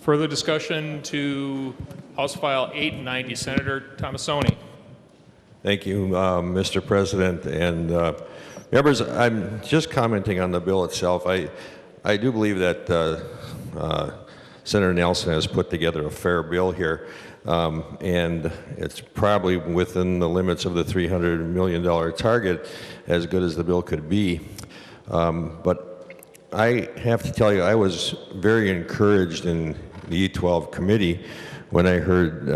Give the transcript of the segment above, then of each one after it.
Further discussion to House File 890, Senator Tomassoni. Thank you, Mr. President. And members, I'm just commenting on the bill itself. I do believe that Senator Nelson has put together a fair bill here, and it's probably within the limits of the $300 million target, as good as the bill could be. But I have to tell you, I was very encouraged in the E12 committee when I heard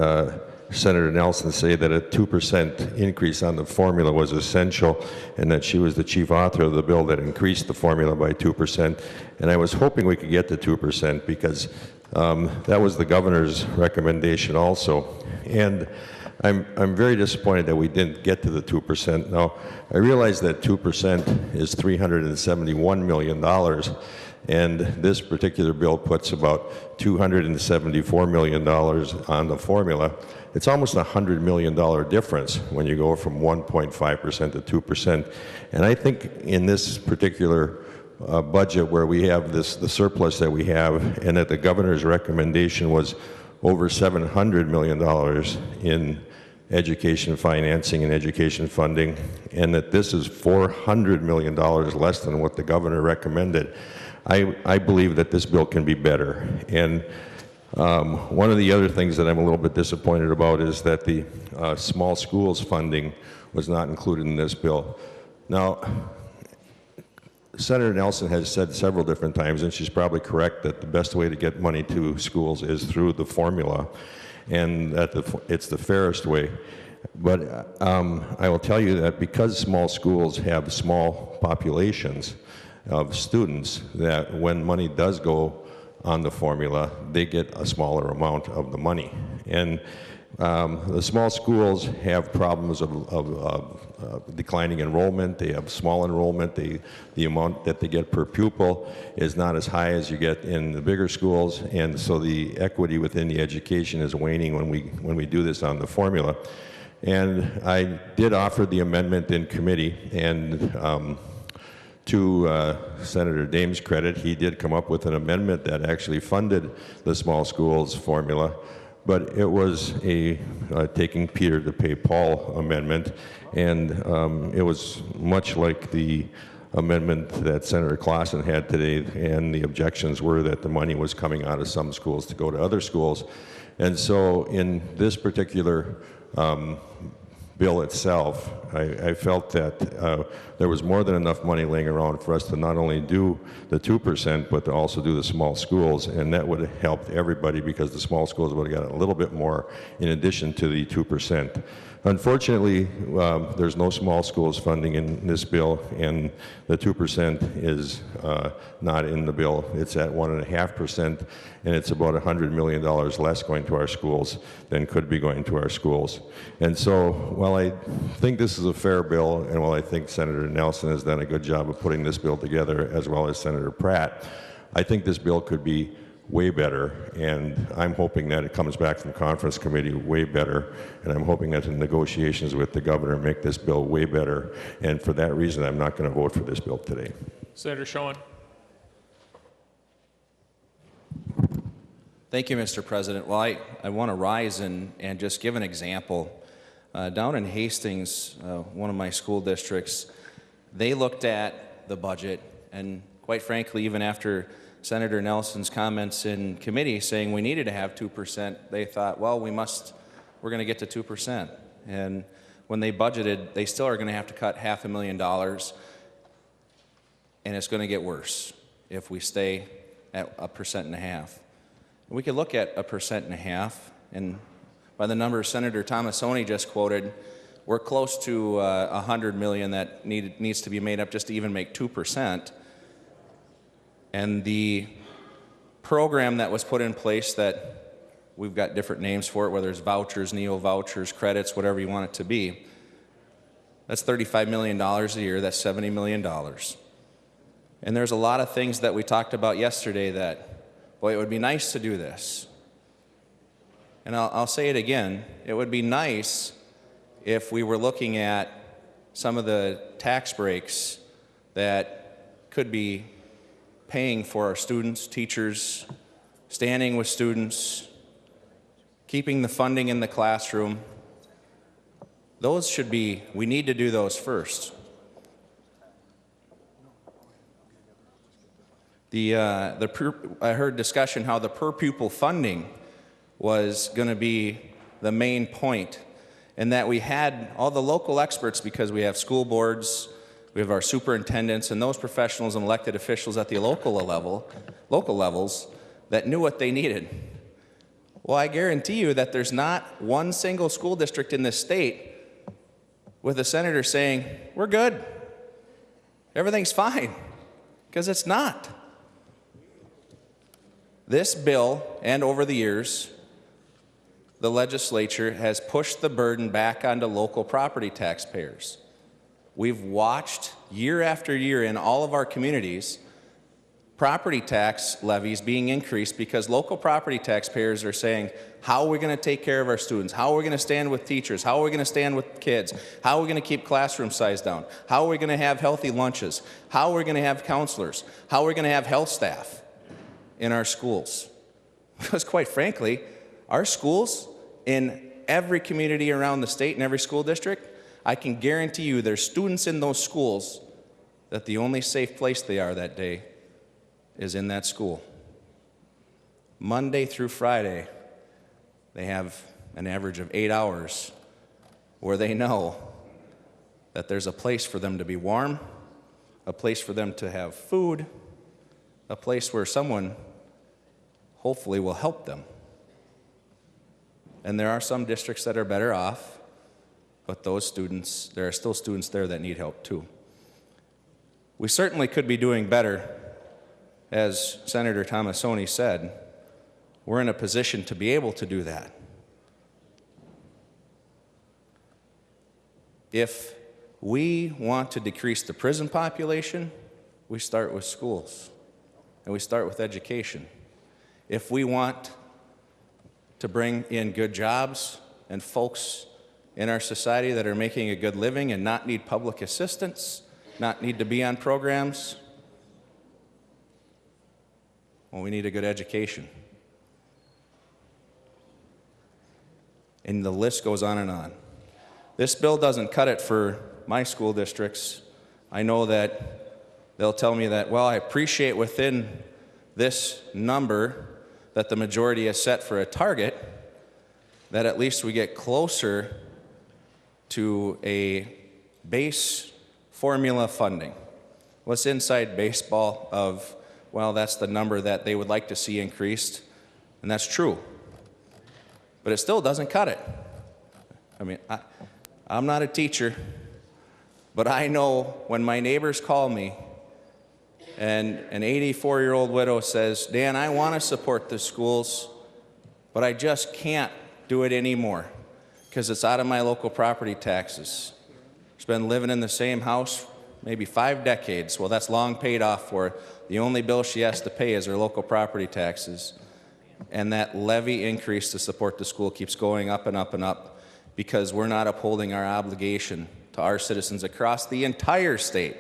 Senator Nelson say that a 2% increase on the formula was essential, and that she was the chief author of the bill that increased the formula by 2%. And I was hoping we could get to 2% because that was the governor's recommendation also. And I'm very disappointed that we didn't get to the 2%. Now, I realize that 2% is $371 million, and this particular bill puts about $274 million on the formula. It's almost a $100 million difference when you go from 1.5% to 2%. And I think in this particular budget where we have the surplus that we have, and that the governor's recommendation was over $700 million in education financing and education funding, and that this is $400 million less than what the governor recommended, I believe that this bill can be better. And one of the other things that I'm a little bit disappointed about is that the small schools funding was not included in this bill. Now, Senator Nelson has said several different times, and she's probably correct, that the best way to get money to schools is through the formula, and that it's the fairest way. But I will tell you that because small schools have small populations of students, that when money does go on the formula, they get a smaller amount of the money. And the small schools have problems of declining enrollment. They have small enrollment. The amount that they get per pupil is not as high as you get in the bigger schools, and so the equity within the education is waning when we do this on the formula. And I did offer the amendment in committee, and to Senator Dames' credit, he did come up with an amendment that actually funded the small schools formula, but it was a taking Peter to pay Paul amendment, and it was much like the amendment that Senator Clausen had today, and the objections were that the money was coming out of some schools to go to other schools. And so in this particular bill itself, I felt that there was more than enough money laying around for us to not only do the 2%, but to also do the small schools, and that would have helped everybody because the small schools would have got a little bit more in addition to the 2%. Unfortunately, there's no small schools funding in this bill, and the 2% is not in the bill. It's at 1.5%, and it's about $100 million less going to our schools than could be going to our schools. And so, while I think this is a fair bill, and while I think Senator Nelson has done a good job of putting this bill together, as well as Senator Pratt, I think this bill could be way better, and I'm hoping that it comes back from conference committee way better, and I'm hoping that the negotiations with the governor make this bill way better, and for that reason I'm not going to vote for this bill today. Senator Schoen. Thank you, Mr. President. Well, I want to rise and just give an example. Down in Hastings, one of my school districts, they looked at the budget, and quite frankly, even after Senator Nelson's comments in committee saying we needed to have 2%, they thought, well, we're going to get to 2%. And when they budgeted, they still are going to have to cut $500,000, and it's going to get worse if we stay at 1.5%. We could look at 1.5%, and by the numbers Senator Tomassoni just quoted, we're close to $100 million that needs to be made up just to even make 2%. And the program that was put in place, that we've got different names for it, whether it's vouchers, neo-vouchers, credits, whatever you want it to be, that's $35 million a year, that's $70 million. And there's a lot of things that we talked about yesterday that, boy, it would be nice to do this. And I'll say it again, it would be nice if we were looking at some of the tax breaks that could be paying for our students, teachers, standing with students, keeping the funding in the classroom. Those should be, we need to do those first. I heard discussion how the per pupil funding was going to be the main point, and that we had all the local experts, because we have school boards, we have our superintendents, and those professionals and elected officials at the local levels that knew what they needed. Well, I guarantee you that there's not one single school district in this state with a senator saying, we're good, everything's fine, because it's not. This bill, and over the years, the legislature has pushed the burden back onto local property taxpayers. We've watched year after year in all of our communities property tax levies being increased because local property taxpayers are saying, how are we going to take care of our students? How are we going to stand with teachers? How are we going to stand with kids? How are we going to keep classroom size down? How are we going to have healthy lunches? How are we going to have counselors? How are we going to have health staff in our schools? Because quite frankly, our schools in every community around the state and every school district, I can guarantee you there's students in those schools that the only safe place they are that day is in that school. Monday through Friday, they have an average of 8 hours where they know that there's a place for them to be warm, a place for them to have food, a place where someone hopefully will help them. And there are some districts that are better off, but those students, there are still students there that need help too. We certainly could be doing better. As Senator Tomassoni said, we're in a position to be able to do that. If we want to decrease the prison population, we start with schools, and we start with education. If we want to bring in good jobs and folks in our society that are making a good living and not need public assistance, not need to be on programs, well, we need a good education. And the list goes on and on. This bill doesn't cut it for my school districts. I know that they'll tell me that, well, I appreciate within this number that the majority has set for a target, that at least we get closer to a base formula funding. What's inside baseball of, well, that's the number that they would like to see increased, and that's true. But it still doesn't cut it. I mean, I'm not a teacher, but I know when my neighbors call me and an 84-year-old widow says, Dan, I want to support the schools, but I just can't do it anymore because it's out of my local property taxes. She's been living in the same house maybe 5 decades. Well, that's long paid off for her. The only bill she has to pay is her local property taxes. And that levy increase to support the school keeps going up and up and up because we're not upholding our obligation to our citizens across the entire state.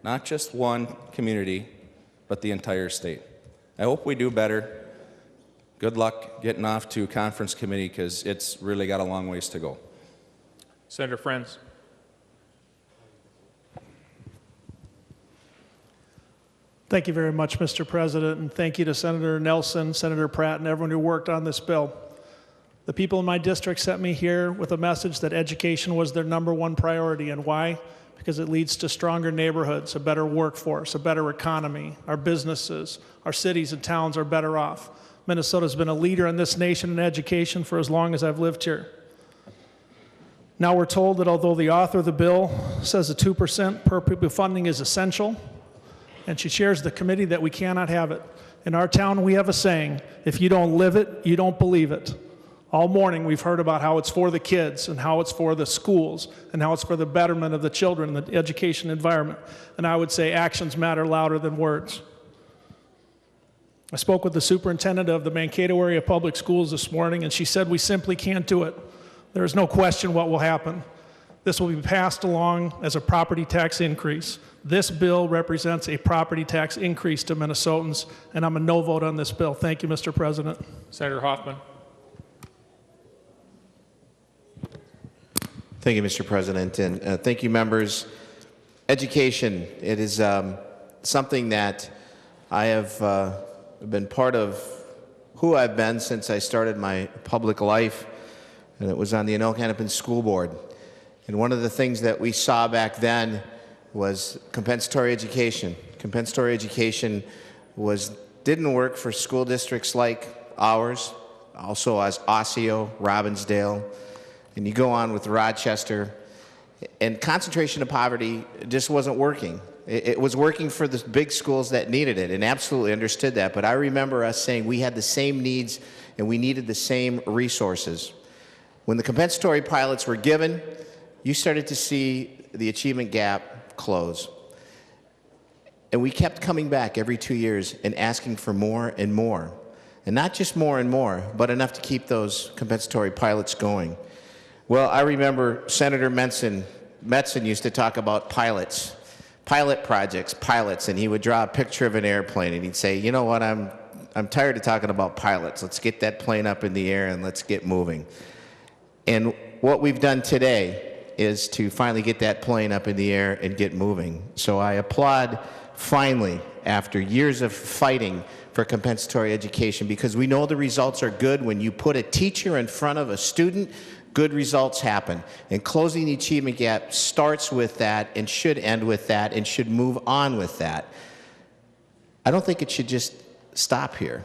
Not just one community, but the entire state. I hope we do better. Good luck getting off to conference committee because it's really got a long ways to go. Senator Friends. Thank you very much, Mr. President, and thank you to Senator Nelson, Senator Pratt, and everyone who worked on this bill. The people in my district sent me here with a message that education was their #1 priority, and why? Because it leads to stronger neighborhoods, a better workforce, a better economy. Our businesses, our cities and towns are better off. Minnesota's been a leader in this nation in education for as long as I've lived here. Now we're told that although the author of the bill says the 2% per pupil funding is essential, and she shares the committee that we cannot have it. In our town, we have a saying, if you don't live it, you don't believe it. All morning, we've heard about how it's for the kids and how it's for the schools and how it's for the betterment of the children and the education environment. And I would say actions matter louder than words. I spoke with the superintendent of the Mankato Area Public Schools this morning, and she said we simply can't do it. There is no question what will happen. This will be passed along as a property tax increase. This bill represents a property tax increase to Minnesotans, and I'm a no vote on this bill. Thank you, Mr. President. Senator Hoffman. Thank you, Mr. President, and thank you, members. Education, it is something that I have been part of who I've been since I started my public life, and it was on the Anoka Hennepin School Board. And one of the things that we saw back then was compensatory education. Compensatory education didn't work for school districts like ours, also as Osseo, Robbinsdale, and you go on with Rochester, and concentration of poverty just wasn't working. It was working for the big schools that needed it, and absolutely understood that. But I remember us saying we had the same needs and we needed the same resources. When the compensatory pilots were given, you started to see the achievement gap close. And we kept coming back every 2 years and asking for more and more. And not just more and more, but enough to keep those compensatory pilots going. Well, I remember Senator Metzen used to talk about pilots, pilot projects, pilots, and he would draw a picture of an airplane and he'd say, you know what, I'm tired of talking about pilots. Let's get that plane up in the air and let's get moving. And what we've done today is to finally get that plane up in the air and get moving. So I applaud finally, after years of fighting for compensatory education, because we know the results are good. When you put a teacher in front of a student, good results happen. And closing the achievement gap starts with that and should end with that and should move on with that. I don't think it should just stop here.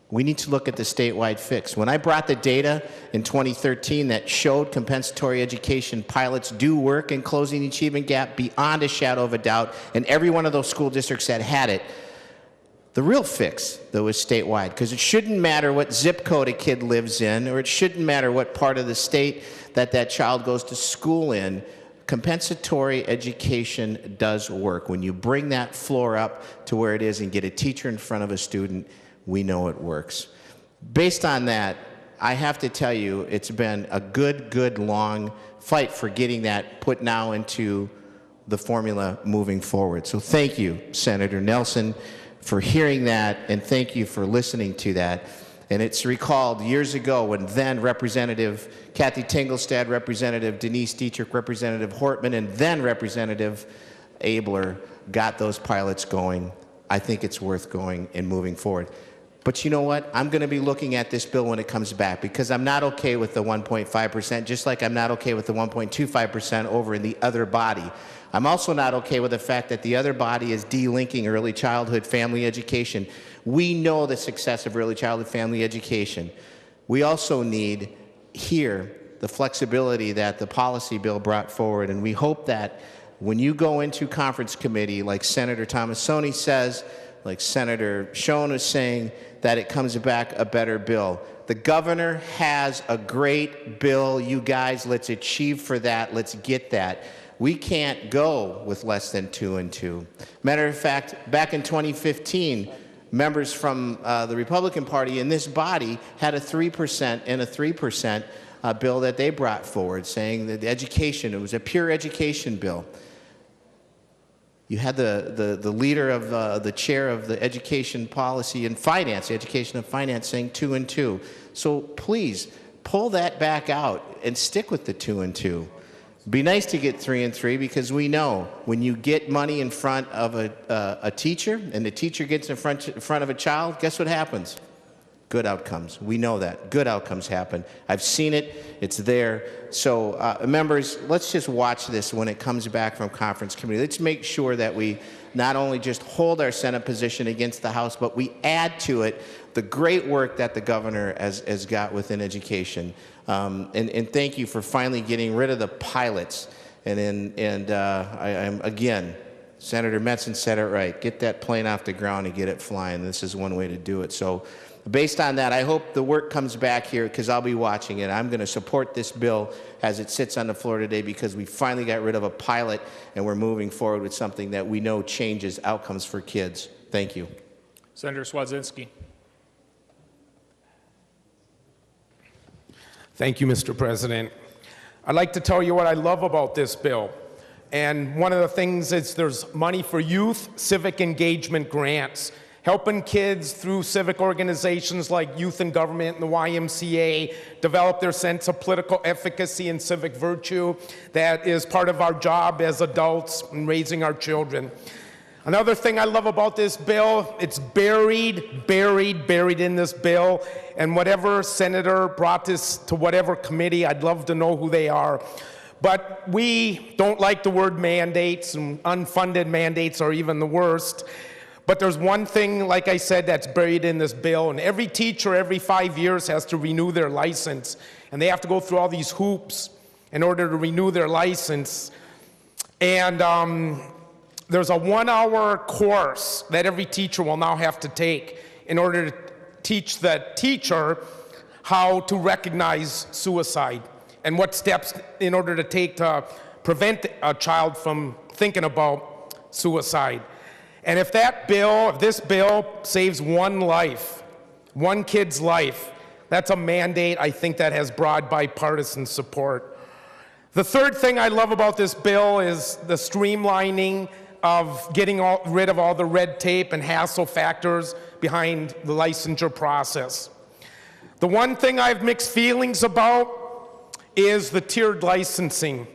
We need to look at the statewide fix. When I brought the data in 2013 that showed compensatory education pilots do work in closing the achievement gap beyond a shadow of a doubt, and every one of those school districts that had it, the real fix, though, is statewide, because it shouldn't matter what zip code a kid lives in, or it shouldn't matter what part of the state that child goes to school in. Compensatory education does work. When you bring that floor up to where it is and get a teacher in front of a student, we know it works. Based on that, I have to tell you, it's been a good, long fight for getting that put now into the formula moving forward. So thank you, Senator Nelson, for hearing that, and thank you for listening to that. And it's recalled years ago when then Representative Kathy Tingelstad, Representative Denise Dietrich, Representative Hortman, and then Representative Abler got those pilots going. I think it's worth going and moving forward. But you know what? I'm going to be looking at this bill when it comes back, because I'm not okay with the 1.5%, just like I'm not okay with the 1.25% over in the other body. I'm also not okay with the fact that the other body is delinking early childhood family education. We know the success of early childhood family education. We also need here the flexibility that the policy bill brought forward, and we hope that when you go into conference committee, like Senator Tomassoni says, like Senator Schoen is saying, that it comes back a better bill. The governor has a great bill. You guys, let's achieve for that. Let's get that. We can't go with less than 2 and 2. Matter of fact, back in 2015, members from the Republican Party in this body had a 3% and a 3% bill that they brought forward, saying that education, it was a pure education bill. You had the leader of the chair of the education policy and finance, education and finance, saying 2 and 2. So please pull that back out and stick with the 2 and 2. Be nice to get 3 and 3, because we know when you get money in front of a teacher and the teacher gets in front of a child, guess what happens? Good outcomes. We know that. Good outcomes happen. I've seen it. It's there. So members, let's just watch this when it comes back from conference committee. Let's make sure that we not only just hold our Senate position against the House, but we add to it the great work that the governor has got within education. And thank you for finally getting rid of the pilots. I'm again, Senator Metzen said it right. Get that plane off the ground and get it flying. This is one way to do it. So based on that, I hope the work comes back here, because I'll be watching it. I'm going to support this bill as it sits on the floor today, because we finally got rid of a pilot and we're moving forward with something that we know changes outcomes for kids. Thank you. Senator Swedzinski. Thank you, Mr. President. I'd like to tell you what I love about this bill. And one of the things is there's money for youth civic engagement grants, helping kids through civic organizations like Youth in Government and the YMCA develop their sense of political efficacy and civic virtue that is part of our job as adults in raising our children. Another thing I love about this bill, it's buried in this bill, and whatever senator brought this to whatever committee, I'd love to know who they are. But we don't like the word mandates, and unfunded mandates are even the worst. But there's one thing, like I said, that's buried in this bill, and every teacher every 5 years has to renew their license, and they have to go through all these hoops in order to renew their license. And there's a 1-hour course that every teacher will now have to take in order to teach the teacher how to recognize suicide and what steps in order to take to prevent a child from thinking about suicide. And if this bill saves one life, one kid's life, that's a mandate I think that has broad bipartisan support. The third thing I love about this bill is the streamlining of getting rid of all the red tape and hassle factors behind the licensure process. The one thing I have mixed feelings about is the tiered licensing.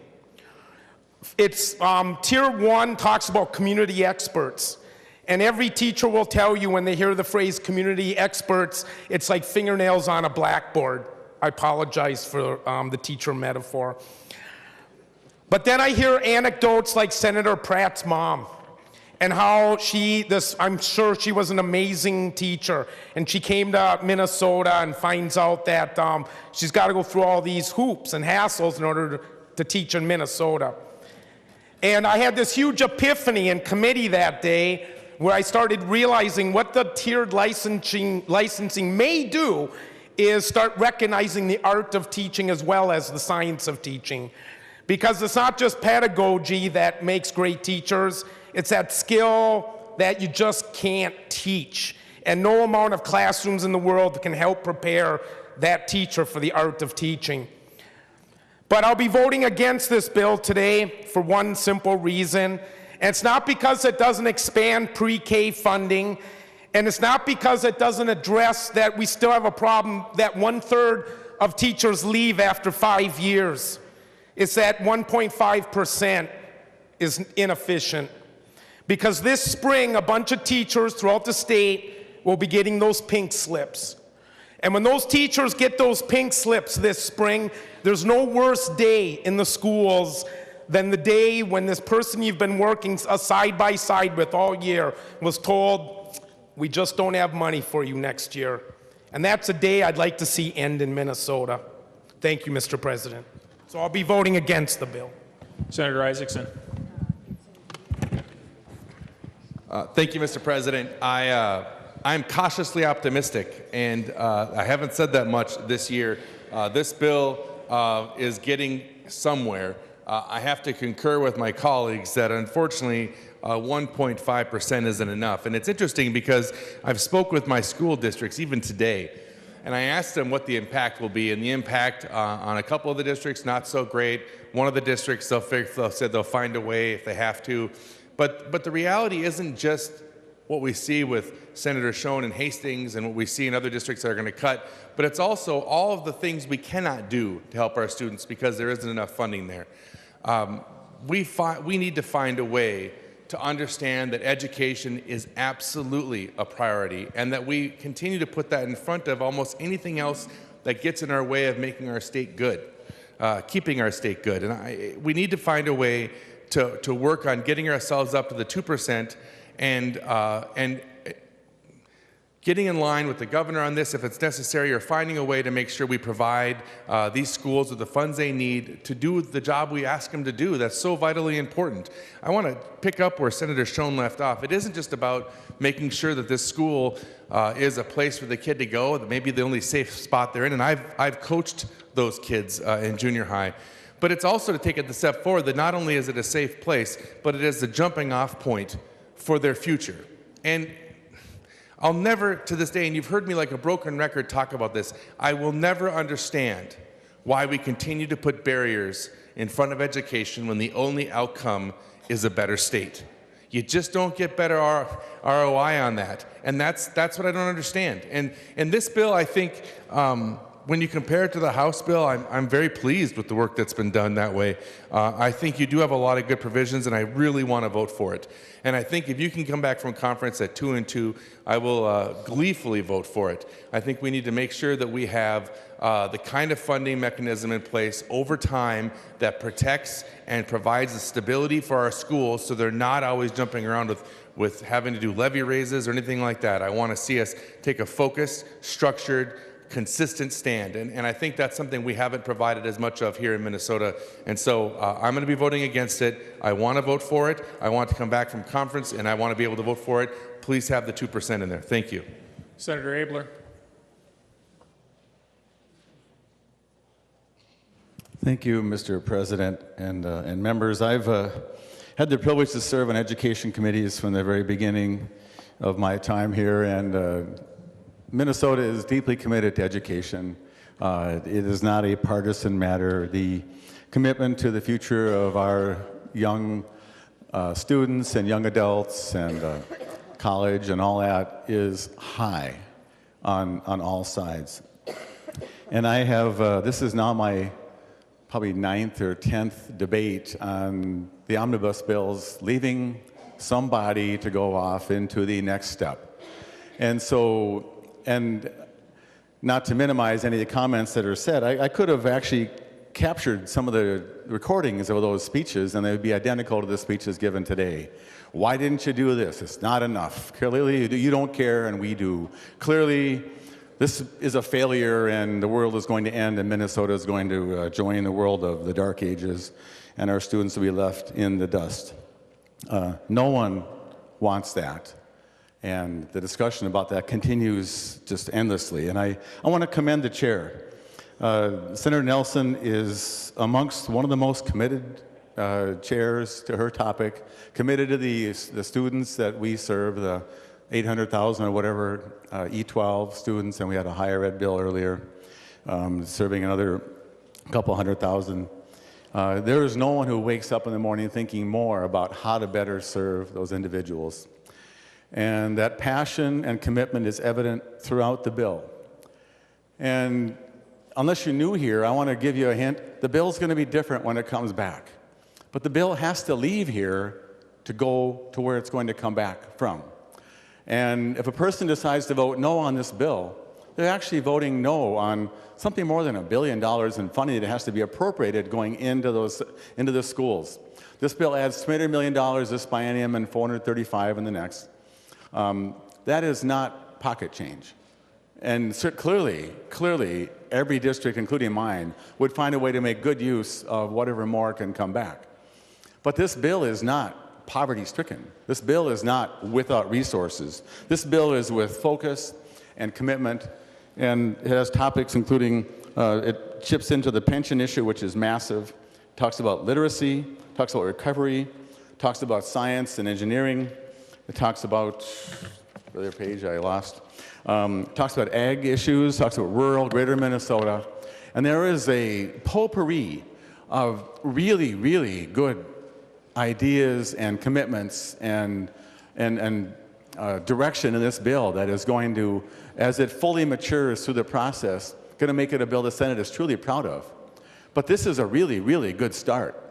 It's Tier 1 talks about community experts. And every teacher will tell you when they hear the phrase community experts, it's like fingernails on a blackboard. I apologize for the teacher metaphor. But then I hear anecdotes like Senator Pratt's mom and how I'm sure she was an amazing teacher, and she came to Minnesota and finds out that she's got to go through all these hoops and hassles in order to teach in Minnesota. And I had this huge epiphany in committee that day where I started realizing what the tiered licensing may do is start recognizing the art of teaching as well as the science of teaching. Because it's not just pedagogy that makes great teachers, it's that skill that you just can't teach. And no amount of classrooms in the world can help prepare that teacher for the art of teaching. But I'll be voting against this bill today for one simple reason. And it's not because it doesn't expand pre-K funding, and it's not because it doesn't address that we still have a problem that 1/3 of teachers leave after 5 years. It's that 1.5% is inefficient. Because this spring, a bunch of teachers throughout the state will be getting those pink slips. And when those teachers get those pink slips this spring, there's no worse day in the schools than the day when this person you've been working side by side with all year was told, we just don't have money for you next year. And that's a day I'd like to see end in Minnesota. Thank you, Mr. President. So I'll be voting against the bill. Senator Isaacson. Thank you, Mr. President. I'm cautiously optimistic, and I haven't said that much this year. This bill is getting somewhere. I have to concur with my colleagues that unfortunately 1.5% isn't enough. And it's interesting because I've spoke with my school districts even today, and I asked them what the impact will be, and the impact on a couple of the districts, not so great. One of the districts, they'll said they'll find a way if they have to. But the reality isn't just what we see with Senator Schoen and Hastings and what we see in other districts that are going to cut, but it's also all of the things we cannot do to help our students because there isn't enough funding there. We need to find a way to understand that education is absolutely a priority and that we continue to put that in front of almost anything else that gets in our way of making our state good, keeping our state good. And we need to find a way to work on getting ourselves up to the 2% and getting in line with the governor on this if it's necessary, or finding a way to make sure we provide these schools with the funds they need to do the job we ask them to do. That's so vitally important. I want to pick up where Senator Schoen left off. It isn't just about making sure that this school is a place for the kid to go, that maybe the only safe spot they're in, and I've coached those kids in junior high. But it's also to take it the step forward that not only is it a safe place, but it is the jumping off point for their future. And I'll never, to this day, and you've heard me like a broken record talk about this, I will never understand why we continue to put barriers in front of education when the only outcome is a better state. You just don't get better ROI on that. And that's what I don't understand. And this bill, I think, when you compare it to the House bill, I'm very pleased with the work that's been done that way. I think you do have a lot of good provisions, and I really want to vote for it. And I think if you can come back from conference at 2 and 2, I will gleefully vote for it. I think we need to make sure that we have the kind of funding mechanism in place over time that protects and provides the stability for our schools so they're not always jumping around with having to do levy raises or anything like that. I want to see us take a focused, structured, consistent stand. And I think that's something we haven't provided as much of here in Minnesota. And so I'm going to be voting against it. I want to vote for it. I want to come back from conference, and I want to be able to vote for it. Please have the 2% in there. Thank you. Senator Abler. Thank you, Mr. President and members. I've had the privilege to serve on education committees from the very beginning of my time here, and Minnesota is deeply committed to education. It is not a partisan matter. The commitment to the future of our young students and young adults and college and all that is high on all sides. And I have, this is now my probably 9th or 10th debate on the omnibus bills, leaving somebody to go off into the next step. And so, and not to minimize any of the comments that are said, I could have actually captured some of the recordings of those speeches, and they would be identical to the speeches given today. Why didn't you do this? It's not enough. Clearly, you don't care, and we do. Clearly, this is a failure, and the world is going to end, and Minnesota is going to join the world of the dark ages, and our students will be left in the dust. No one wants that. And the discussion about that continues just endlessly. And I want to commend the chair. Senator Nelson is amongst one of the most committed chairs to her topic, committed to the students that we serve, the 800,000 or whatever E-12 students, and we had a higher ed bill earlier, serving another couple 100,000. There is no one who wakes up in the morning thinking more about how to better serve those individuals. And that passion and commitment is evident throughout the bill. And unless you're new here, I want to give you a hint. The bill's going to be different when it comes back. But the bill has to leave here to go to where it's going to come back from. And if a person decides to vote no on this bill, they're actually voting no on something more than $1 billion in funding that has to be appropriated going into the schools. This bill adds $300 million this biennium and $435 in the next. That is not pocket change. And so clearly, every district, including mine, would find a way to make good use of whatever more can come back. But this bill is not poverty-stricken. This bill is not without resources. This bill is with focus and commitment, and it has topics including, it chips into the pension issue, which is massive, talks about literacy, talks about recovery, talks about science and engineering. It talks about, the other page I lost, talks about ag issues, talks about rural, greater Minnesota. And there is a potpourri of really, really good ideas and commitments and direction in this bill that is going to, as it fully matures through the process, going to make it a bill the Senate is truly proud of. But this is a really, really good start.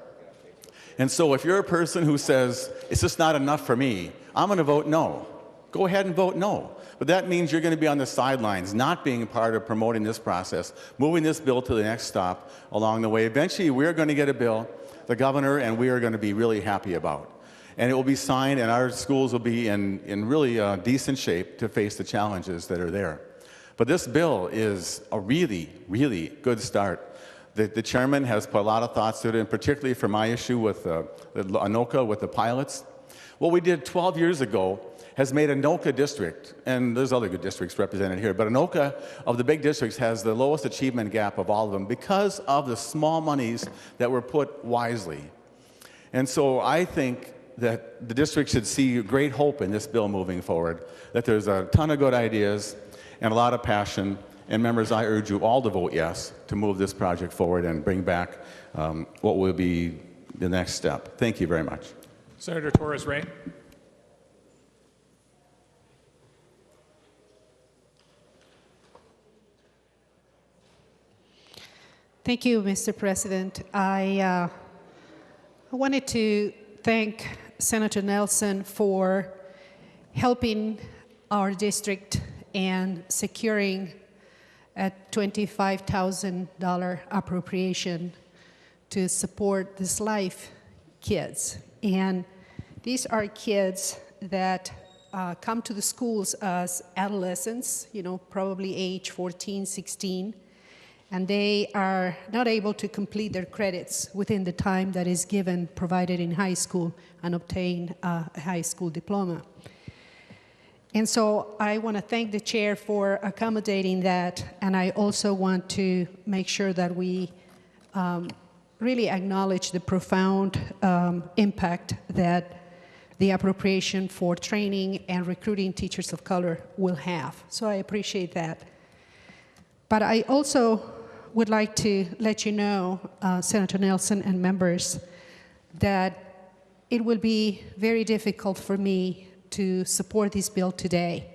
And so if you're a person who says, it's just not enough for me, I'm going to vote no. Go ahead and vote no. But that means you're going to be on the sidelines, not being part of promoting this process, moving this bill to the next stop along the way. Eventually, we're going to get a bill, the governor and we are going to be really happy about. And it will be signed, and our schools will be in really decent shape to face the challenges that are there. But this bill is a really, really good start. The chairman has put a lot of thoughts to it, and particularly for my issue with Anoka, with the pilots. What we did 12 years ago has made Anoka district, and there's other good districts represented here, but Anoka, of the big districts, has the lowest achievement gap of all of them because of the small monies that were put wisely. And so I think that the district should see great hope in this bill moving forward, that there's a ton of good ideas and a lot of passion, And members, I urge you all to vote yes to move this project forward and bring back what will be the next step. Thank you very much. Senator Torres-Ray. Thank you, Mr. President. I wanted to thank Senator Nelson for helping our district and securing a $25,000 appropriation to support this Life kids. And these are kids that come to the schools as adolescents, probably age 14, 16, and they are not able to complete their credits within the time that is given, provided in high school, and obtain a high school diploma. And so I want to thank the chair for accommodating that, and I also want to make sure that we really acknowledge the profound impact that the appropriation for training and recruiting teachers of color will have. So I appreciate that. But I also would like to let you know, Senator Nelson and members, that it will be very difficult for me to support this bill today.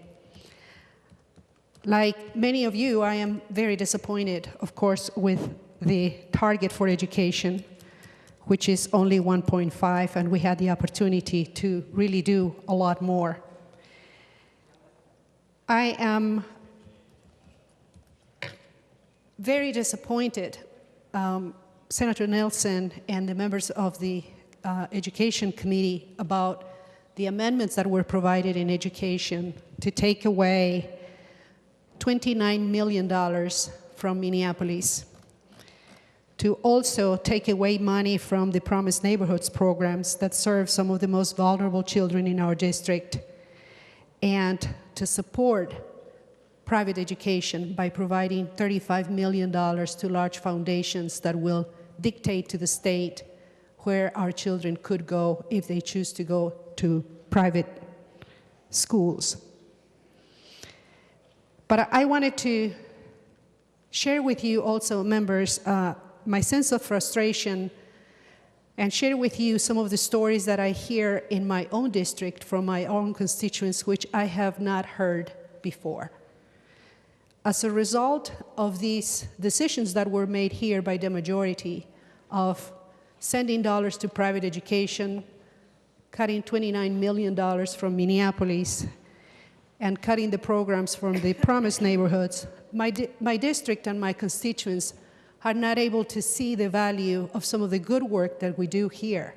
Like many of you, I am very disappointed, of course, with the target for education, which is only 1.5, and we had the opportunity to really do a lot more. I am very disappointed, Senator Nelson and the members of the Education Committee, about the amendments that were provided in education to take away $29 million from Minneapolis, to also take away money from the Promised Neighborhoods programs that serve some of the most vulnerable children in our district, and to support private education by providing $35 million to large foundations that will dictate to the state where our children could go if they choose to go to private schools. But I wanted to share with you also, members, my sense of frustration, and share with you some of the stories that I hear in my own district from my own constituents, which I have not heard before. As a result of these decisions that were made here by the majority of sending dollars to private education, cutting $29 million from Minneapolis, and cutting the programs from the Promised Neighborhoods, my district and my constituents are not able to see the value of some of the good work that we do here.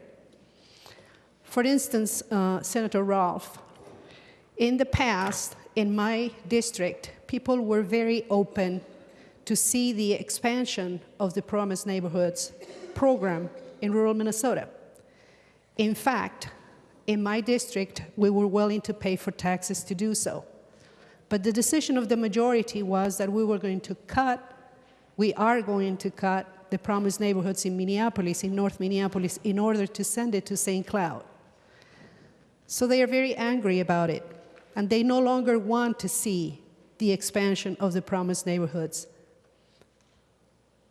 For instance, Senator Rolfe, in the past, in my district, people were very open to see the expansion of the Promised Neighborhoods program in rural Minnesota. In fact, in my district, we were willing to pay for taxes to do so. But the decision of the majority was that we are going to cut the Promised Neighborhoods in Minneapolis, in North Minneapolis, in order to send it to St. Cloud. So they are very angry about it, and they no longer want to see the expansion of the Promised Neighborhoods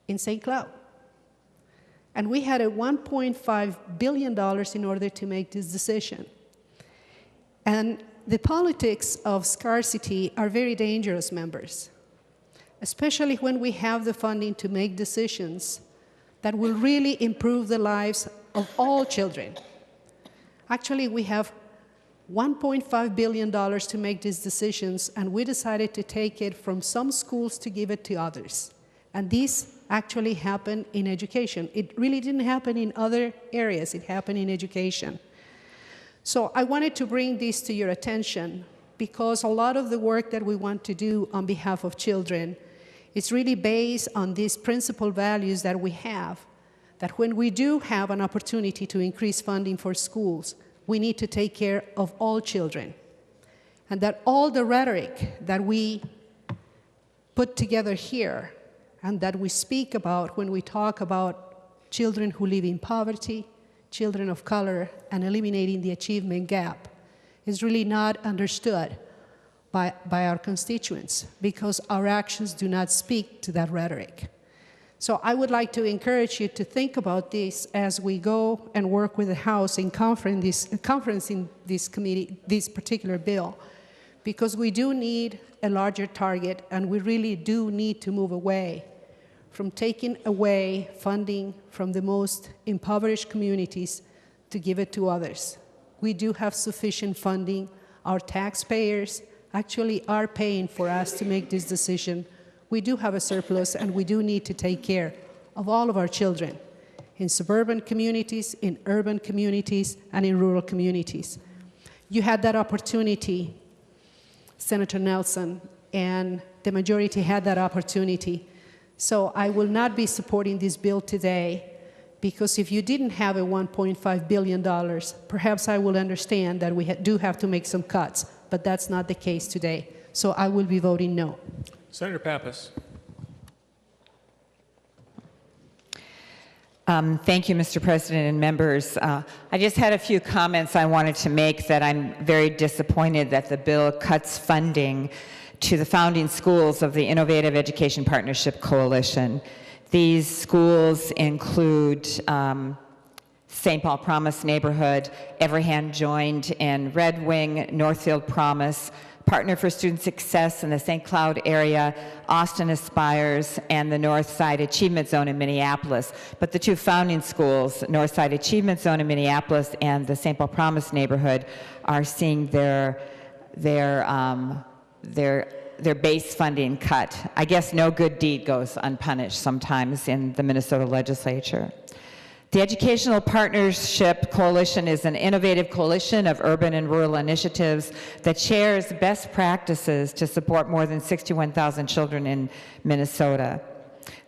in St. Cloud. And we had a $1.5 billion in order to make this decision. And the politics of scarcity are very dangerous, members, especially when we have the funding to make decisions that will really improve the lives of all children. Actually, we have $1.5 billion to make these decisions, and we decided to take it from some schools to give it to others. And this actually happened in education. It really didn't happen in other areas. It happened in education. So I wanted to bring this to your attention because a lot of the work that we want to do on behalf of children is really based on these principal values that we have, that when we do have an opportunity to increase funding for schools, we need to take care of all children. And that all the rhetoric that we put together here and that we speak about when we talk about children who live in poverty, children of color, and eliminating the achievement gap is really not understood by our constituents because our actions do not speak to that rhetoric. So I would like to encourage you to think about this as we go and work with the House in conferencing this committee, this particular bill, because we do need a larger target, and we really do need to move away from taking away funding from the most impoverished communities to give it to others. We do have sufficient funding. Our taxpayers actually are paying for us to make this decision. We do have a surplus, and we do need to take care of all of our children in suburban communities, in urban communities, and in rural communities. You had that opportunity, Senator Nelson, and the majority had that opportunity. So I will not be supporting this bill today, because if you didn't have a $1.5 billion, perhaps I will understand that we do have to make some cuts, but that's not the case today. So I will be voting no. Senator Pappas. Thank you, Mr. President and members. I just had a few comments I wanted to make that I'm very disappointed that the bill cuts funding to the founding schools of the Innovative Education Partnership Coalition. These schools include St. Paul Promise Neighborhood, Every Hand Joined in Red Wing, Northfield Promise, Partner for Student Success in the St. Cloud area, Austin Aspires, and the Northside Achievement Zone in Minneapolis. But the two founding schools, Northside Achievement Zone in Minneapolis and the St. Paul Promise Neighborhood, are seeing their base funding cut. I guess no good deed goes unpunished sometimes in the Minnesota legislature. The Educational Partnership Coalition is an innovative coalition of urban and rural initiatives that shares best practices to support more than 61,000 children in Minnesota.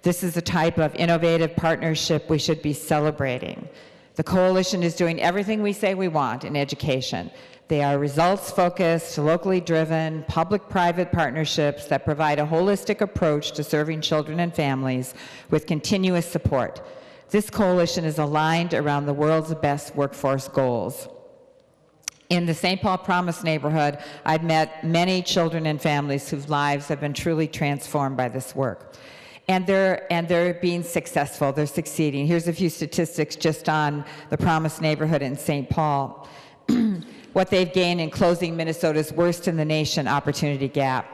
This is the type of innovative partnership we should be celebrating. The coalition is doing everything we say we want in education. They are results-focused, locally driven, public-private partnerships that provide a holistic approach to serving children and families with continuous support. This coalition is aligned around the world's best workforce goals. In the St. Paul Promise neighborhood, I've met many children and families whose lives have been truly transformed by this work. And they're being successful, they're succeeding. Here's a few statistics just on the Promise neighborhood in St. Paul. What they've gained in closing Minnesota's worst in the nation opportunity gap.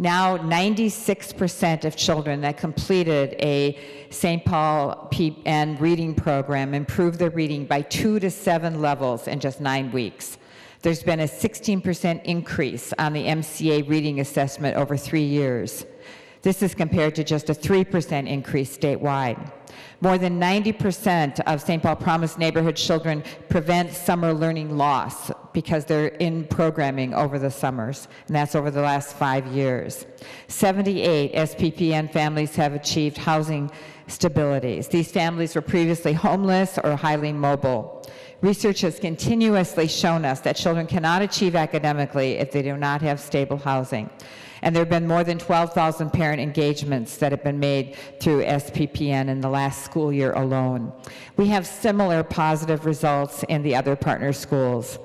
Now 96% of children that completed a St. Paul PN reading program improved their reading by 2 to 7 levels in just 9 weeks. There's been a 16% increase on the MCA reading assessment over 3 years. This is compared to just a 3% increase statewide. More than 90% of St. Paul Promise neighborhood children prevent summer learning loss because they're in programming over the summers, and that's over the last 5 years. 78 SPPN families have achieved housing stabilities. These families were previously homeless or highly mobile. Research has continuously shown us that children cannot achieve academically if they do not have stable housing. And there have been more than 12,000 parent engagements that have been made through SPPN in the last school year alone. We have similar positive results in the other partner schools.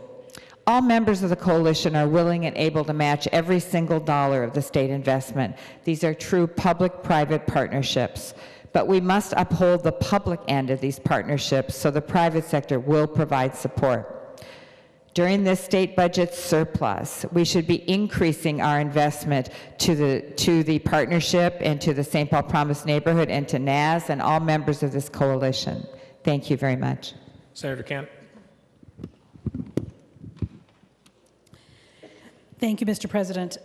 All members of the coalition are willing and able to match every single dollar of the state investment. These are true public-private partnerships. But we must uphold the public end of these partnerships so the private sector will provide support. During this state budget surplus, we should be increasing our investment to the partnership and to the St. Paul Promise neighborhood and to NAS and all members of this coalition. Thank you very much. Senator Kent. Thank you, Mr. President.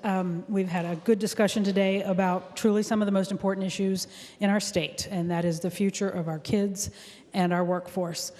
We've had a good discussion today about truly some of the most important issues in our state, and that is the future of our kids and our workforce.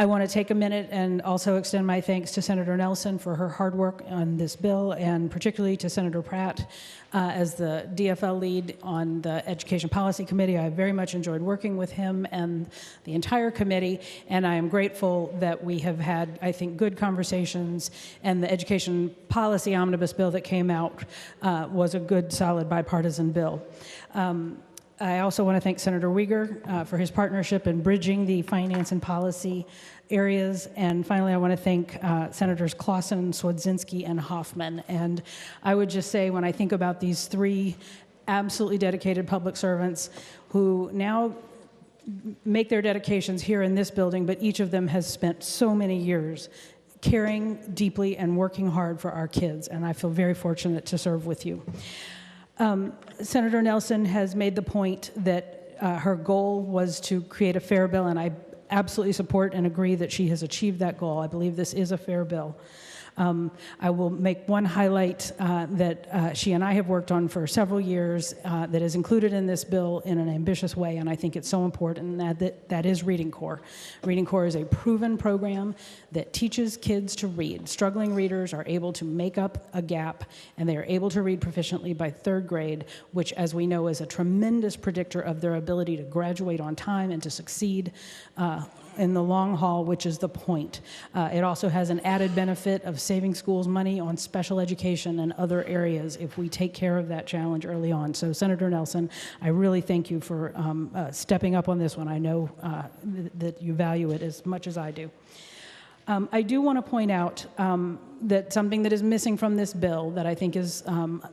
I want to take a minute and also extend my thanks to Senator Nelson for her hard work on this bill, and particularly to Senator Pratt as the DFL lead on the Education Policy Committee. I very much enjoyed working with him and the entire committee, and I am grateful that we have had, I think, good conversations, and the Education Policy Omnibus bill that came out was a good, solid bipartisan bill. I also want to thank Senator Uyghur for his partnership in bridging the finance and policy areas. And finally, I want to thank Senators Clausen, Swedzinski, and Hoffman. And I would just say, when I think about these three absolutely dedicated public servants who now make their dedications here in this building, but each of them has spent so many years caring deeply and working hard for our kids, and I feel very fortunate to serve with you. Senator Nelson has made the point that her goal was to create a fair bill, and I absolutely support and agree that she has achieved that goal. I believe this is a fair bill. I will make one highlight that she and I have worked on for several years that is included in this bill in an ambitious way, and I think it's so important, that is Reading Corps. Reading Corps is a proven program that teaches kids to read. Struggling readers are able to make up a gap, and they are able to read proficiently by 3rd grade, which, as we know, is a tremendous predictor of their ability to graduate on time and to succeed in the long haul, which is the point. It also has an added benefit of saving schools money on special education and other areas if we take care of that challenge early on. So, Senator Nelson, I really thank you for stepping up on this one. I know that you value it as much as I do. I do want to point out that something that is missing from this bill that I think is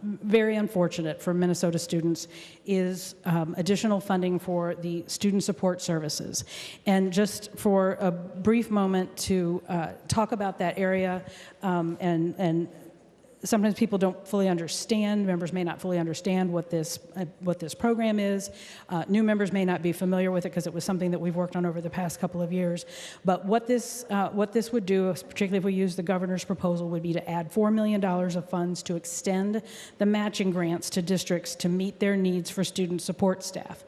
very unfortunate for Minnesota students is additional funding for the student support services. And just for a brief moment to talk about that area, and sometimes people don't fully understand, members may not fully understand what this program is. New members may not be familiar with it because it was something that we've worked on over the past couple of years. But what this would do, particularly if we use the governor's proposal, would be to add $4 million of funds to extend the matching grants to districts to meet their needs for student support staff.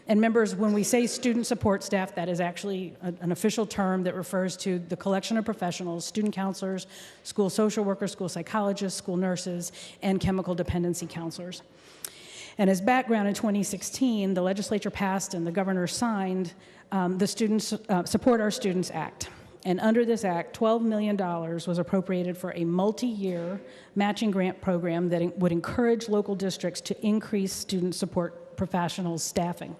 And members, when we say student support staff, that is actually an official term that refers to the collection of professionals, student counselors, school social workers, school psychologists, school nurses, and chemical dependency counselors. And as background, in 2016, the legislature passed and the governor signed the Students Support Our Students Act. And under this act, $12 million was appropriated for a multi-year matching grant program that would encourage local districts to increase student support professionals' staffing.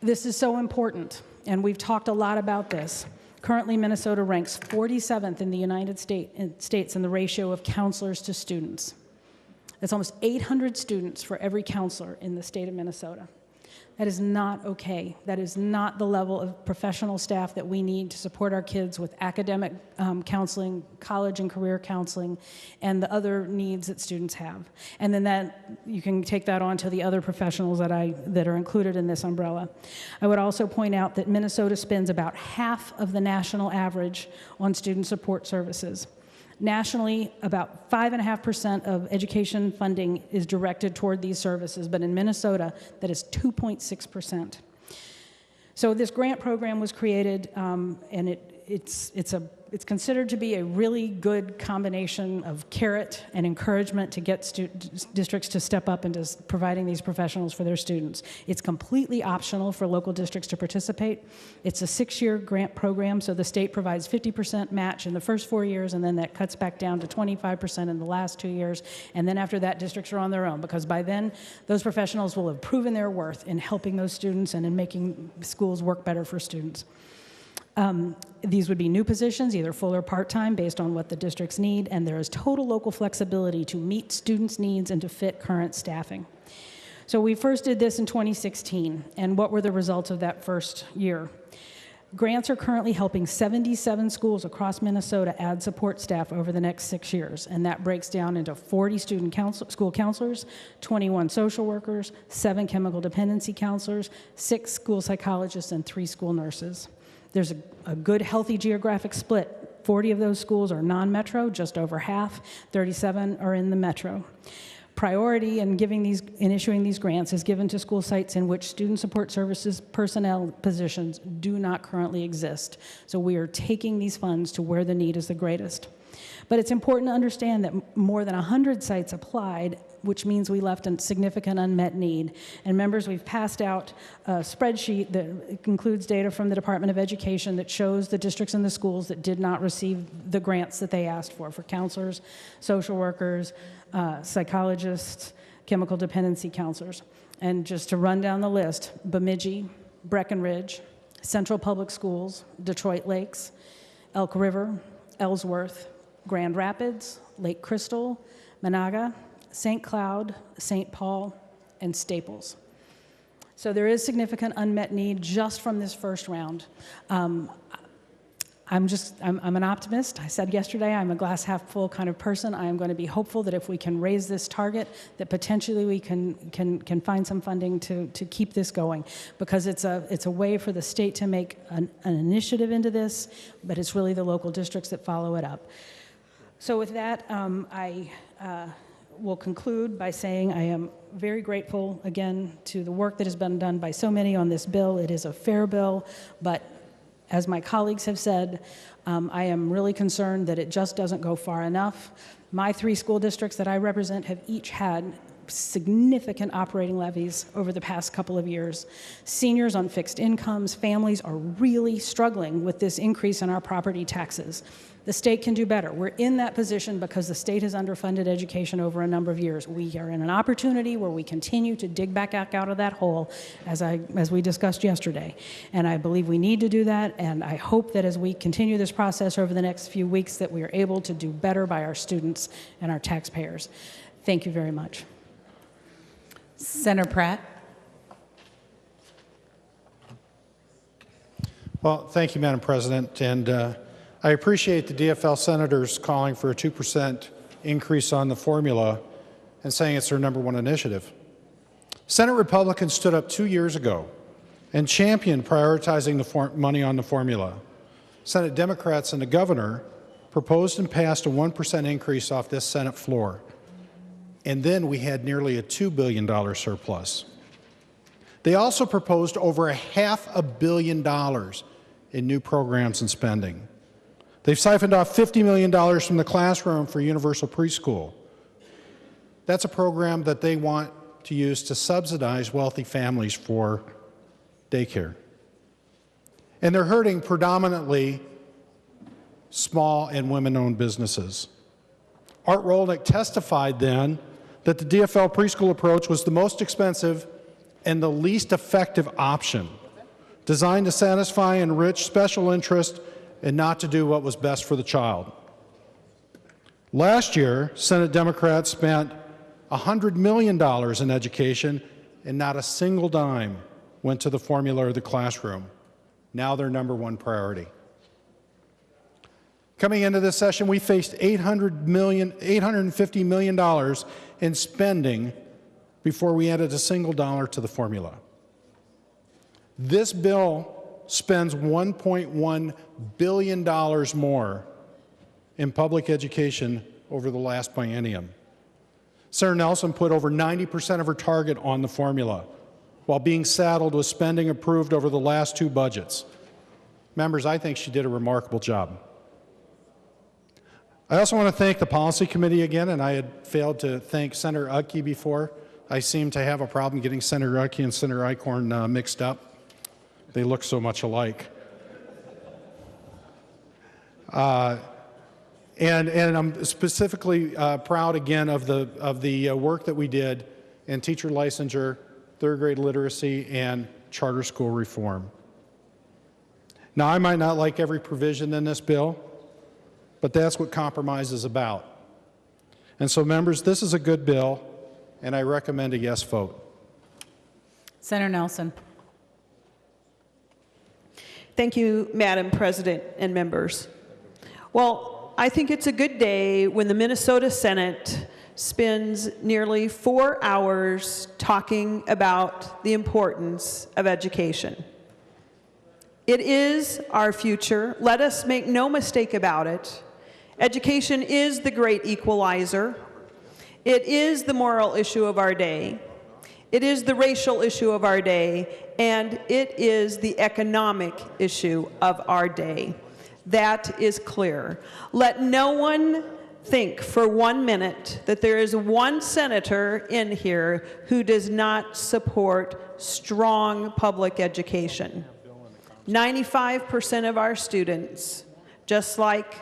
This is so important, and we've talked a lot about this. Currently, Minnesota ranks 47th in the United States in the ratio of counselors to students. That's almost 800 students for every counselor in the state of Minnesota. That is not okay. That is not the level of professional staff that we need to support our kids with academic counseling, college and career counseling, and the other needs that students have. And then you can take that on to the other professionals that are included in this umbrella. I would also point out that Minnesota spends about half of the national average on student support services. Nationally, about 5.5% of education funding is directed toward these services, but in Minnesota, that is 2.6%. So this grant program was created, and it's considered to be a really good combination of carrot and encouragement to get districts to step up into providing these professionals for their students. It's completely optional for local districts to participate. It's a 6-year grant program, so the state provides 50% match in the first 4 years, and then that cuts back down to 25% in the last 2 years, and then after that, districts are on their own, because by then, those professionals will have proven their worth in helping those students and in making schools work better for students. These would be new positions, either full or part-time, based on what the districts need, and there is total local flexibility to meet students' needs and to fit current staffing. So we first did this in 2016, and what were the results of that first year? Grants are currently helping 77 schools across Minnesota add support staff over the next 6 years, and that breaks down into 40 school counselors, 21 social workers, 7 chemical dependency counselors, 6 school psychologists, and 3 school nurses. There's a good, healthy geographic split. 40 of those schools are non-metro, just over half. 37 are in the metro. Priority in issuing these grants is given to school sites in which student support services personnel positions do not currently exist. So we are taking these funds to where the need is the greatest. But it's important to understand that more than 100 sites applied, which means we left a significant unmet need. And members, we've passed out a spreadsheet that includes data from the Department of Education that shows the districts and the schools that did not receive the grants that they asked for counselors, social workers, psychologists, chemical dependency counselors. And just to run down the list, Bemidji, Breckenridge, Central Public Schools, Detroit Lakes, Elk River, Ellsworth, Grand Rapids, Lake Crystal, Monaga, St. Cloud, St. Paul, and Staples. So there is significant unmet need just from this first round. I'm an optimist. I said yesterday I'm a glass half full kind of person. I am going to be hopeful that if we can raise this target, that potentially we can find some funding to keep this going, because it's a way for the state to make an initiative into this, but it's really the local districts that follow it up. So with that, I will conclude by saying I am very grateful again to the work that has been done by so many on this bill. It is a fair bill, but as my colleagues have said, I am really concerned that it just doesn't go far enough. My 3 school districts that I represent have each had significant operating levies over the past couple of years. Seniors on fixed incomes, families are really struggling with this increase in our property taxes. The state can do better. We're in that position because the state has underfunded education over a number of years. We are in an opportunity where we continue to dig back out of that hole, as we discussed yesterday. And I believe we need to do that, and I hope that as we continue this process over the next few weeks that we are able to do better by our students and our taxpayers. Thank you very much. Senator Pratt. Well, thank you, Madam President. And I appreciate the DFL senators calling for a 2% increase on the formula and saying it's their #1 initiative. Senate Republicans stood up 2 years ago and championed prioritizing the money on the formula. Senate Democrats and the governor proposed and passed a 1% increase off this Senate floor. And then we had nearly a $2 billion surplus. They also proposed over $500 million in new programs and spending. They've siphoned off $50 million from the classroom for universal preschool. That's a program that they want to use to subsidize wealthy families for daycare. And they're hurting predominantly small and women-owned businesses. Art Rolnick testified then that the DFL preschool approach was the most expensive and the least effective option, designed to satisfy and enrich special interest and not to do what was best for the child. Last year, Senate Democrats spent $100 million in education, and not a single dime went to the formula or the classroom. Now their #1 priority. Coming into this session, we faced $850 million in spending before we added a single dollar to the formula. This bill spends $1.1 billion more in public education over the last biennium. Senator Nelson put over 90% of her target on the formula, while being saddled with spending approved over the last 2 budgets. Members, I think she did a remarkable job. I also want to thank the Policy Committee again, and I had failed to thank Senator Udke before. I seem to have a problem getting Senator Udke and Senator Eichhorn mixed up. They look so much alike. And I'm specifically proud again of the work that we did in teacher licensure, 3rd grade literacy, and charter school reform. Now, I might not like every provision in this bill, but that's what compromise is about. And so, members, this is a good bill, and I recommend a yes vote. Senator Nelson. Thank you, Madam President and members. Well, I think it's a good day when the Minnesota Senate spends nearly 4 hours talking about the importance of education. It is our future. Let us make no mistake about it. Education is the great equalizer. It is the moral issue of our day. It is the racial issue of our day, and it is the economic issue of our day. That is clear. Let no one think for 1 minute that there is one senator in here who does not support strong public education. 95% of our students, just like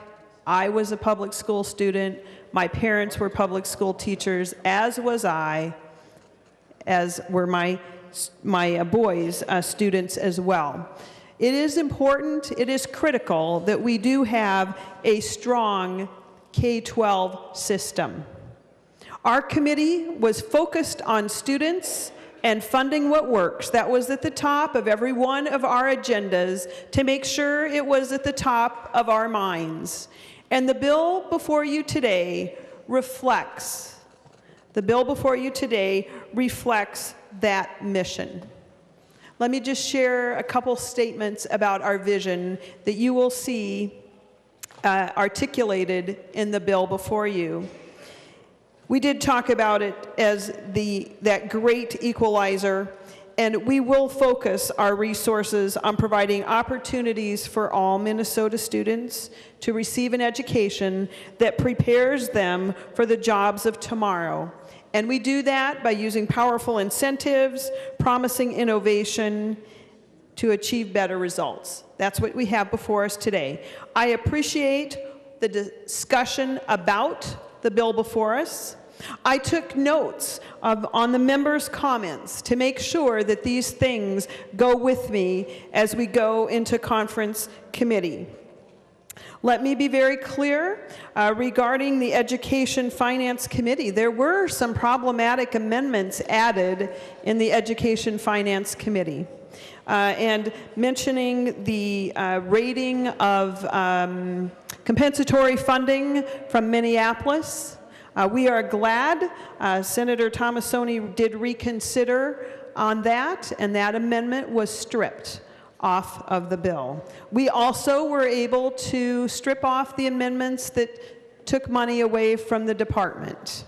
I was a public school student, my parents were public school teachers, as was I, as were my boys' students as well. It is important, it is critical that we do have a strong K-12 system. Our committee was focused on students and funding what works. That was at the top of every one of our agendas to make sure it was at the top of our minds. And the bill before you today reflects that mission. Let me just share a couple statements about our vision that you will see articulated in the bill before you. We did talk about it as that great equalizer, and we will focus our resources on providing opportunities for all Minnesota students to receive an education that prepares them for the jobs of tomorrow. And we do that by using powerful incentives, promising innovation to achieve better results. That's what we have before us today. I appreciate the discussion about the bill before us. I took notes on the members' comments to make sure that these things go with me as we go into conference committee. Let me be very clear regarding the Education Finance Committee. There were some problematic amendments added in the Education Finance Committee. And mentioning the rating of compensatory funding from Minneapolis. We are glad Senator Tomassoni did reconsider on that, and that amendment was stripped off of the bill. We also were able to strip off the amendments that took money away from the department.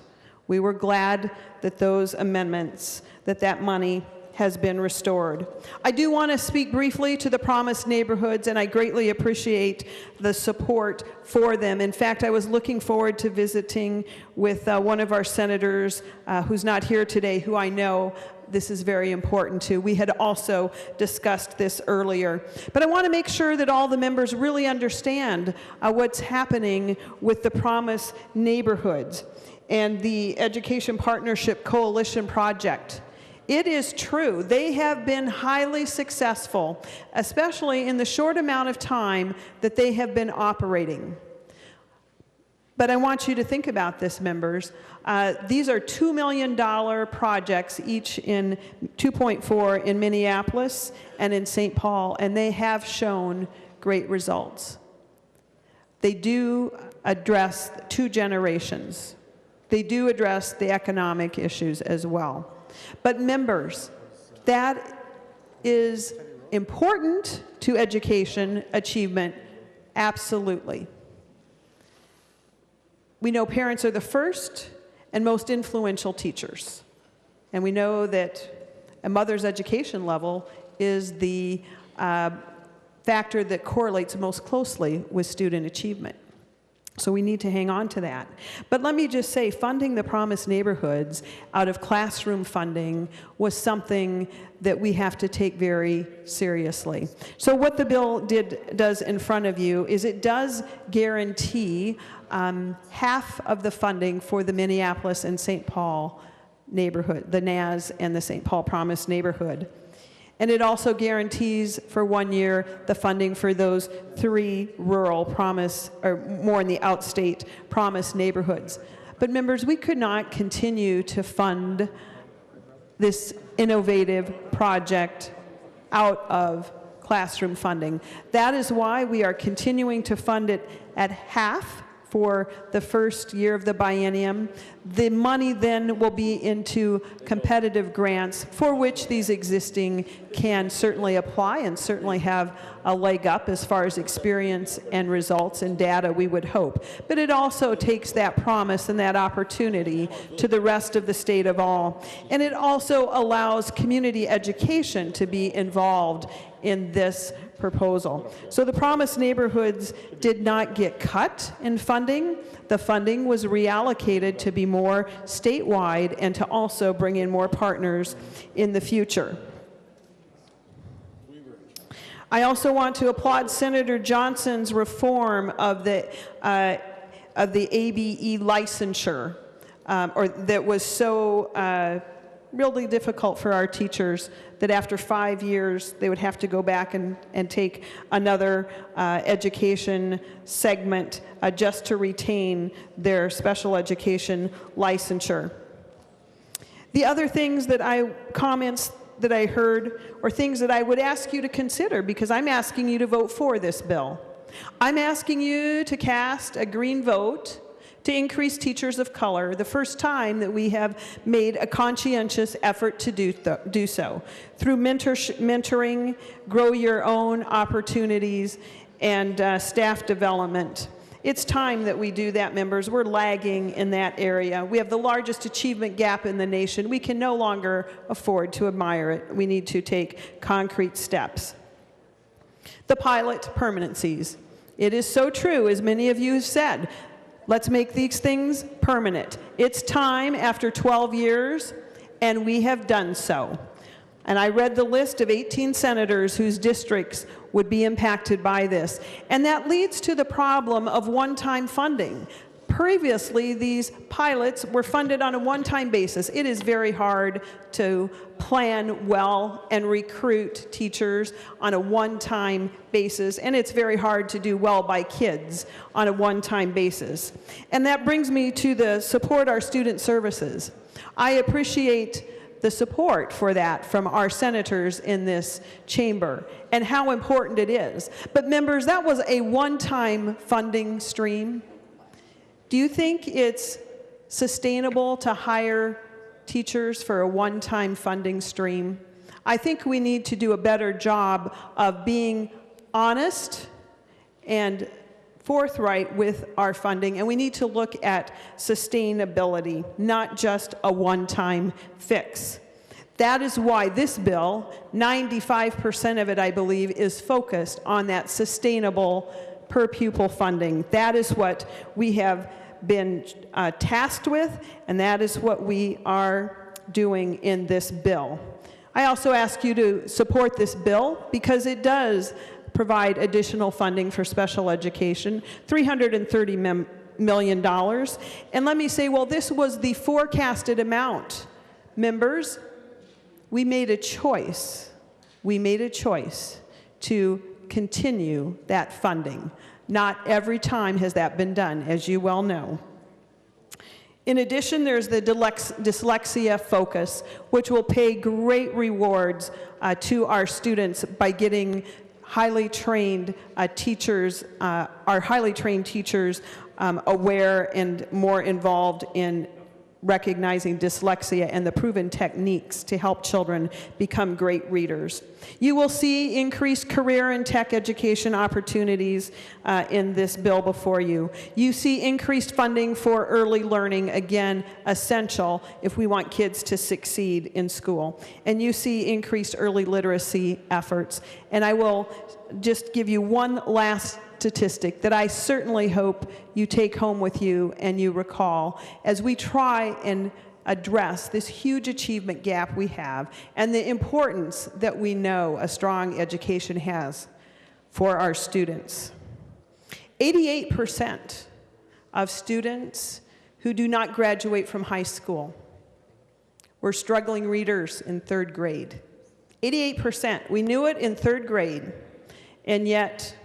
We were glad that those amendments, that money has been restored. I do want to speak briefly to the Promised Neighborhoods, and I greatly appreciate the support for them. In fact, I was looking forward to visiting with one of our senators who's not here today, who I know this is very important to. We had also discussed this earlier. But I want to make sure that all the members really understand what's happening with the Promised Neighborhoods and the Education Partnership Coalition Project. It is true, they have been highly successful, especially in the short amount of time that they have been operating. But I want you to think about this, members. These are $2 million projects, each in 2.4 in Minneapolis and in St. Paul, and they have shown great results. They do address 2 generations. They do address the economic issues as well. But members, that is important to education achievement, absolutely. We know parents are the first and most influential teachers. And we know that a mother's education level is the factor that correlates most closely with student achievement. So we need to hang on to that. But let me just say, funding the Promised Neighborhoods out of classroom funding was something that we have to take very seriously. So what the bill does in front of you is it does guarantee half of the funding for the Minneapolis and St. Paul neighborhood, the NAS and the St. Paul Promised Neighborhood. And it also guarantees for 1 year the funding for those 3 rural promise, or more in the outstate promise neighborhoods. But members, we could not continue to fund this innovative project out of classroom funding. That is why we are continuing to fund it at half for the first year of the biennium. The money then will be into competitive grants for which these existing can certainly apply and certainly have a leg up as far as experience and results and data, we would hope. But it also takes that promise and that opportunity to the rest of the state of all. And it also allows community education to be involved in this proposal. So the Promised Neighborhoods did not get cut in funding. The funding was reallocated to be more statewide and to also bring in more partners in the future. I also want to applaud Senator Johnson's reform of the ABE licensure, or that was so really difficult for our teachers that after 5 years they would have to go back and take another education segment just to retain their special education licensure. The other things comments that I heard or things that I would ask you to consider, because I'm asking you to vote for this bill. I'm asking you to cast a green vote to increase teachers of color, the first time that we have made a conscientious effort to do so. Through mentoring, grow your own opportunities, and staff development. It's time that we do that, members. We're lagging in that area. We have the largest achievement gap in the nation. We can no longer afford to admire it. We need to take concrete steps. The pilot permanencies. It is so true, as many of you have said. Let's make these things permanent. It's time after 12 years, and we have done so. And I read the list of 18 senators whose districts would be impacted by this. And that leads to the problem of one-time funding. Previously, these pilots were funded on a one-time basis. It is very hard to plan well and recruit teachers on a one-time basis, and it's very hard to do well by kids on a one-time basis. And that brings me to the support our student services. I appreciate the support for that from our senators in this chamber and how important it is. But members, that was a one-time funding stream. Do you think it's sustainable to hire teachers for a one-time funding stream? I think we need to do a better job of being honest and forthright with our funding, and we need to look at sustainability, not just a one-time fix. That is why this bill, 95% of it, I believe, is focused on that sustainable per pupil funding. That is what we have been tasked with, and that is what we are doing in this bill. I also ask you to support this bill because it does provide additional funding for special education, $330 million. And let me say, well, this was the forecasted amount. Members, we made a choice. We made a choice to continue that funding. Not every time has that been done, as you well know. In addition, there's the dyslexia focus, which will pay great rewards to our students by getting highly trained teachers, our highly trained teachers aware and more involved in recognizing dyslexia and the proven techniques to help children become great readers. You will see increased career and tech education opportunities in this bill before you. You see increased funding for early learning, again, essential if we want kids to succeed in school. And you see increased early literacy efforts. And I will just give you one last statistic that I certainly hope you take home with you and you recall as we try and address this huge achievement gap we have and the importance that we know a strong education has for our students. 88% of students who do not graduate from high school were struggling readers in third grade. 88%. We knew it in third grade, and yet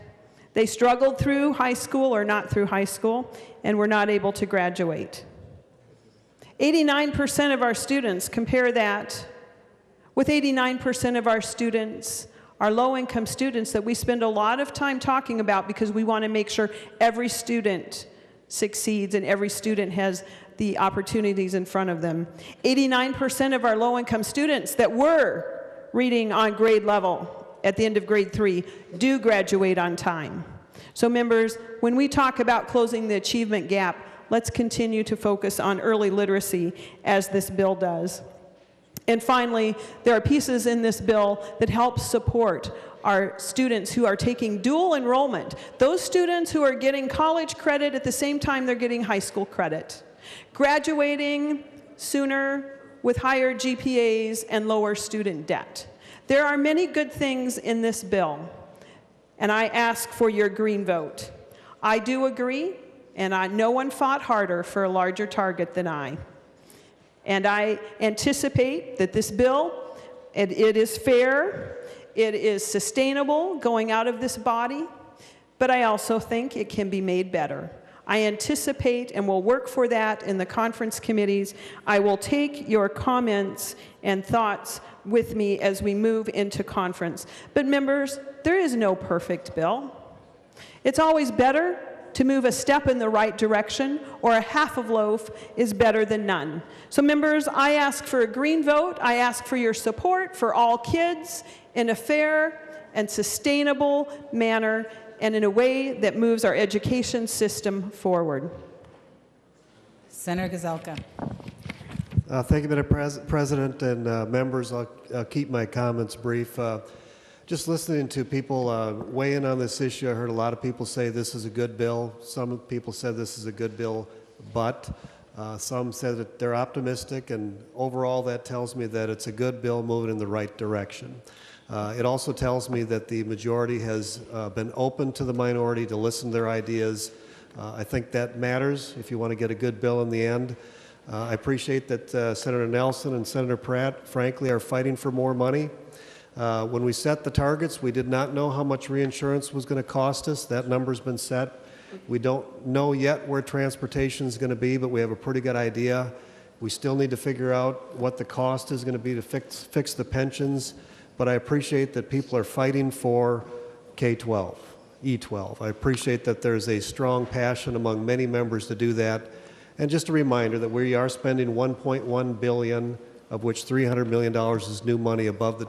they struggled through high school or not through high school and were not able to graduate. 89% of our students, compare that with 89% of our students, our low-income students that we spend a lot of time talking about because we want to make sure every student succeeds and every student has the opportunities in front of them. 89% of our low-income students that were reading on grade level at the end of grade 3 do graduate on time. So members, when we talk about closing the achievement gap, let's continue to focus on early literacy as this bill does. And finally, there are pieces in this bill that help support our students who are taking dual enrollment, those students who are getting college credit at the same time they're getting high school credit, graduating sooner with higher GPAs and lower student debt. There are many good things in this bill, and I ask for your green vote. I do agree, and no one fought harder for a larger target than I. And I anticipate that this bill, it is fair, it is sustainable going out of this body, but I also think it can be made better. I anticipate and will work for that in the conference committees. I will take your comments and thoughts with me as we move into conference. But members, there is no perfect bill. It's always better to move a step in the right direction, or a half of loaf is better than none. So members, I ask for a green vote. I ask for your support for all kids in a fair and sustainable manner, and in a way that moves our education system forward. Senator Gazelka. Thank you, Madam President, and members. I'll keep my comments brief. Just listening to people weigh in on this issue, I heard a lot of people say this is a good bill. Some people said this is a good bill, but some said that they're optimistic, and overall that tells me that it's a good bill moving in the right direction. It also tells me that the majority has been open to the minority to listen to their ideas. I think that matters if you want to get a good bill in the end. I appreciate that Senator Nelson and Senator Pratt, frankly, are fighting for more money. When we set the targets, we did not know how much reinsurance was going to cost us. That number's been set. We don't know yet where transportation is going to be, but we have a pretty good idea. We still need to figure out what the cost is going to be to fix the pensions. But I appreciate that people are fighting for K-12, E-12. I appreciate that there's a strong passion among many members to do that. And just a reminder that we are spending $1.1 billion, of which $300 million is new money above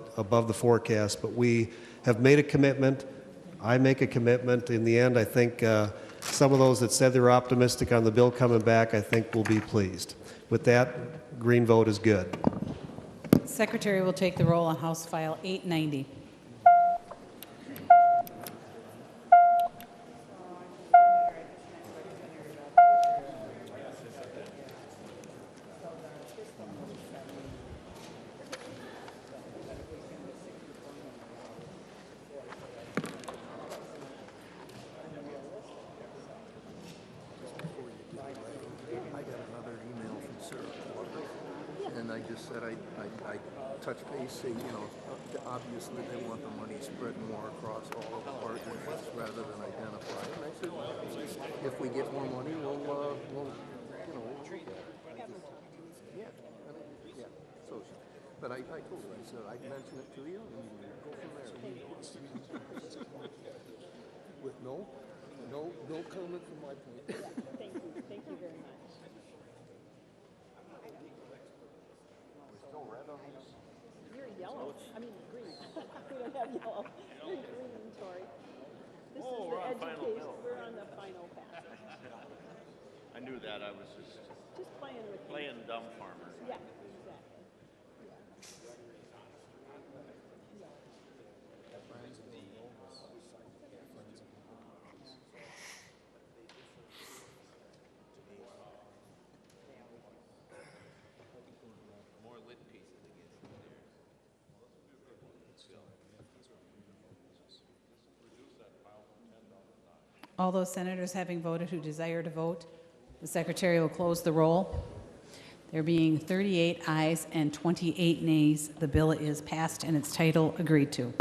the forecast. But we have made a commitment. I make a commitment. In the end, I think some of those that said they were optimistic on the bill coming back, I think will be pleased. With that, green vote is good. Secretary will take the roll on House File 890. And I just said I touch base, say, you know, obviously they want the money spread more across all of the partnerships rather than identify. And I said, well, if we get more money, we'll you know, yeah. So, but I told her, I said I'd mention it to you, and go from there. With no comment from my point. Thank you very much. You're yellow. I mean green. We don't have yellow. You're green, Tori. This is the education. We're on the final pass. I knew that. I was just playing dumb farmer. Yeah, exactly. All those senators having voted who desire to vote, the Secretary will close the roll. There being 38 ayes and 28 nays, the bill is passed and its title agreed to.